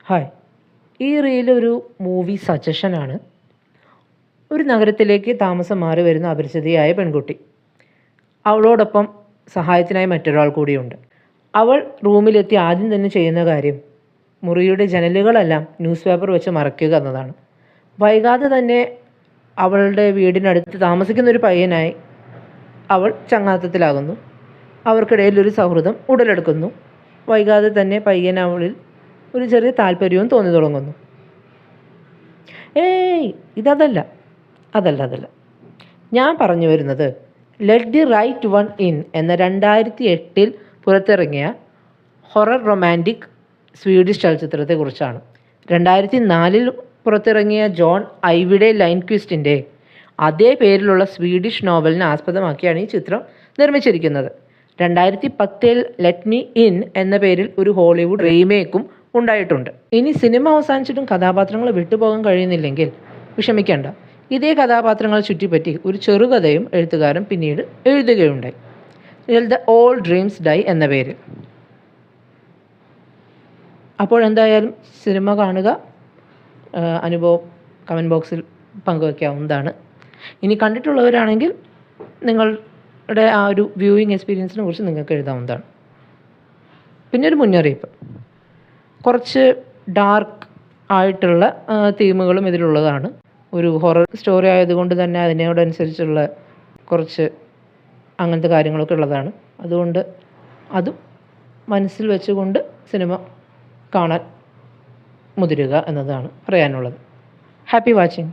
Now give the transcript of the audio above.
Hi, ഈ reel ഒരു movie സജഷനാണ്. ഒരു നഗരത്തിലേക്ക് താമസം മാറി വരുന്ന അപരിചിതയായ പെൺകുട്ടി. അവളോടൊപ്പം സഹായത്തിനായി മറ്റൊരാൾ കൂടിയുണ്ട്. അവൾ റൂമിലെത്തി ആദ്യം തന്നെ ചെയ്യുന്ന കാര്യം മുറിയുടെ ജനലുകളെല്ലാം ന്യൂസ് പേപ്പർ വെച്ച് മറയ്ക്കുക എന്നതാണ്. വൈകാതെ തന്നെ അവളുടെ വീടിനടുത്ത് താമസിക്കുന്ന ഒരു പയ്യനായി അവൾ ചങ്ങാത്തത്തിലാകുന്നു. അവർക്കിടയിൽ ഒരു സൗഹൃദം ഉടലെടുക്കുന്നു. വൈകാതെ തന്നെ പയ്യൻ അവളിൽ ഒരു ചെറിയ താല്പര്യവും തോന്നി തുടങ്ങുന്നു. അതല്ല ഞാൻ പറഞ്ഞു വരുന്നത് let the right one in എന്ന 2008 പുറത്തിറങ്ങിയ ഹൊറർ റൊമാൻറ്റിക് സ്വീഡിഷ് ചലച്ചിത്രത്തെക്കുറിച്ചാണ്. 2004 പുറത്തിറങ്ങിയ ജോൺ ഐവിഡെ ലൈൻക്വിസ്റ്റിൻ്റെ അതേ പേരിലുള്ള സ്വീഡിഷ് നോവലിനെ ആസ്പദമാക്കിയാണ് ഈ ചിത്രം നിർമ്മിച്ചിരിക്കുന്നത്. 2010 ലെറ്റ് മീ ഇൻ എന്ന പേരിൽ ഒരു ഹോളിവുഡ് റീമേക്കും ഉണ്ടായിട്ടുണ്ട്. ഇനി സിനിമ അവസാനിച്ചിട്ടും കഥാപാത്രങ്ങൾ വിട്ടുപോകാൻ കഴിയുന്നില്ലെങ്കിൽ വിഷമിക്കേണ്ട. ഇതേ കഥാപാത്രങ്ങളെ ചുറ്റിപ്പറ്റി ഒരു ചെറുകഥയും എഴുത്തുകാരൻ പിന്നീട് എഴുതുകയുണ്ടായി, ദ ഓൾ ഡ്രീംസ് ഡൈ എന്ന പേരിൽ. അപ്പോഴെന്തായാലും സിനിമ കാണുക, അനുഭവം കമൻറ്റ് ബോക്സിൽ പങ്കുവയ്ക്കാവുന്നതാണ്. ഇനി കണ്ടിട്ടുള്ളവരാണെങ്കിൽ നിങ്ങളുടെ ആ ഒരു വ്യൂയിങ് എക്സ്പീരിയൻസിനെ കുറിച്ച് നിങ്ങൾക്ക് എഴുതാവുന്നതാണ്. പിന്നെ ഒരു മുന്നറിയിപ്പ്, കുറച്ച് ഡാർക്ക് ആയിട്ടുള്ള തീമുകളും ഇതിലുള്ളതാണ്. ഒരു ഹൊറർ സ്റ്റോറി ആയതുകൊണ്ട് തന്നെ അതിനോടനുസരിച്ചുള്ള കുറച്ച് അങ്ങനത്തെ കാര്യങ്ങളൊക്കെ ഉള്ളതാണ്. അതുകൊണ്ട് അതും മനസ്സിൽ വെച്ചുകൊണ്ട് സിനിമ കാണാൻ മുതിരുക എന്നതാണ് പറയാനുള്ളത്. Happy watching.